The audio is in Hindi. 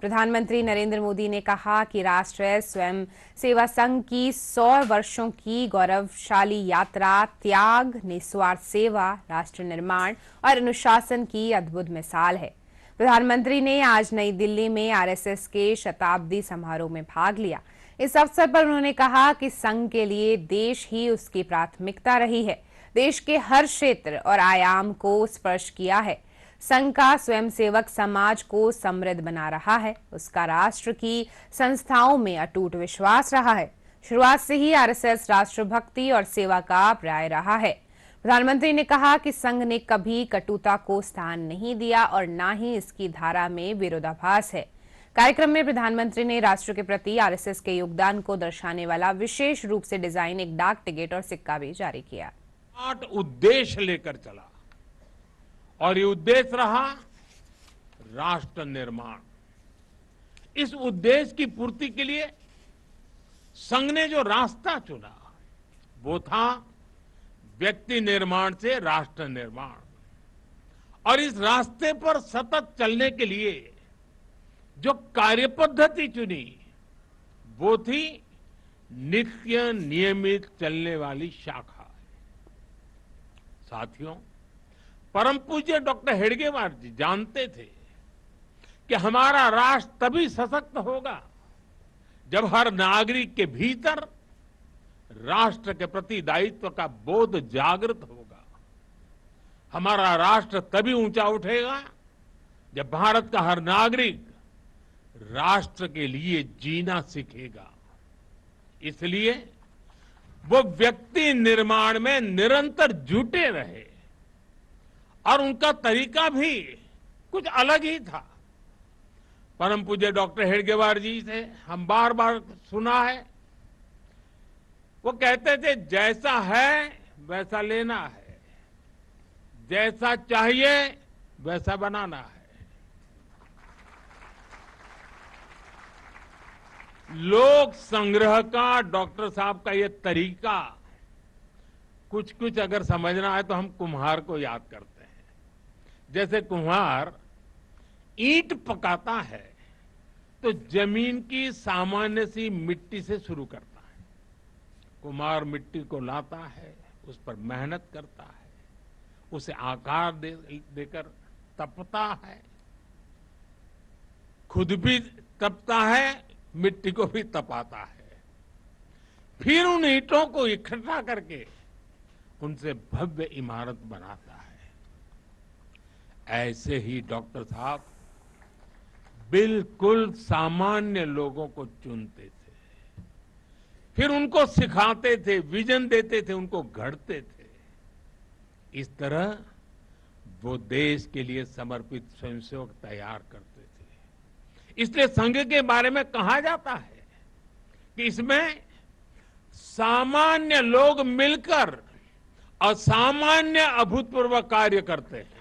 प्रधानमंत्री नरेंद्र मोदी ने कहा कि राष्ट्रीय स्वयं सेवा संघ की 100 वर्षों की गौरवशाली यात्रा त्याग, निस्वार्थ सेवा, राष्ट्र निर्माण और अनुशासन की अद्भुत मिसाल है। प्रधानमंत्री ने आज नई दिल्ली में आरएसएस के शताब्दी समारोह में भाग लिया। इस अवसर पर उन्होंने कहा कि संघ के लिए देश ही उसकी प्राथमिकता रही है, देश के हर क्षेत्र और आयाम को स्पर्श किया है। संघ का स्वयंसेवक समाज को समृद्ध बना रहा है, उसका राष्ट्र की संस्थाओं में अटूट विश्वास रहा है। शुरुआत से ही आरएसएस राष्ट्रभक्ति और सेवा का पर्याय रहा है। प्रधानमंत्री ने कहा कि संघ ने कभी कटुता को स्थान नहीं दिया और न ही इसकी धारा में विरोधाभास है। कार्यक्रम में प्रधानमंत्री ने राष्ट्र के प्रति आरएसएस के योगदान को दर्शाने वाला विशेष रूप से डिजाइन एक डाक टिकट और सिक्का भी जारी किया। 8 उद्देश्य लेकर चला और ये उद्देश्य रहा राष्ट्र निर्माण। इस उद्देश्य की पूर्ति के लिए संघ ने जो रास्ता चुना वो था व्यक्ति निर्माण से राष्ट्र निर्माण, और इस रास्ते पर सतत चलने के लिए जो कार्यपद्धति चुनी वो थी नित्य नियमित चलने वाली शाखा। साथियों, परम पूज्य डॉक्टर हेडगेवार जी जानते थे कि हमारा राष्ट्र तभी सशक्त होगा जब हर नागरिक के भीतर राष्ट्र के प्रति दायित्व का बोध जागृत होगा। हमारा राष्ट्र तभी ऊंचा उठेगा जब भारत का हर नागरिक राष्ट्र के लिए जीना सीखेगा। इसलिए वो व्यक्ति निर्माण में निरंतर जुटे रहे और उनका तरीका भी कुछ अलग ही था। परम पूज्य डॉक्टर हेडगेवार जी से हम बार बार सुना है, वो कहते थे जैसा है वैसा लेना है, जैसा चाहिए वैसा बनाना है। लोक संग्रह का डॉक्टर साहब का ये तरीका कुछ कुछ अगर समझना है तो हम कुम्हार को याद करते हैं। जैसे कुम्हार ईंट पकाता है तो जमीन की सामान्य सी मिट्टी से शुरू करता है। कुम्हार मिट्टी को लाता है, उस पर मेहनत करता है, उसे आकार देकर तपता है, खुद भी तपता है, मिट्टी को भी तपाता है, फिर उन ईंटों को इकट्ठा करके उनसे भव्य इमारत बनाता है। ऐसे ही डॉक्टर साहब बिल्कुल सामान्य लोगों को चुनते थे, फिर उनको सिखाते थे, विजन देते थे, उनको गढ़ते थे। इस तरह वो देश के लिए समर्पित स्वयंसेवक तैयार करते थे। इसलिए संघ के बारे में कहा जाता है कि इसमें सामान्य लोग मिलकर असामान्य अभूतपूर्व कार्य करते हैं।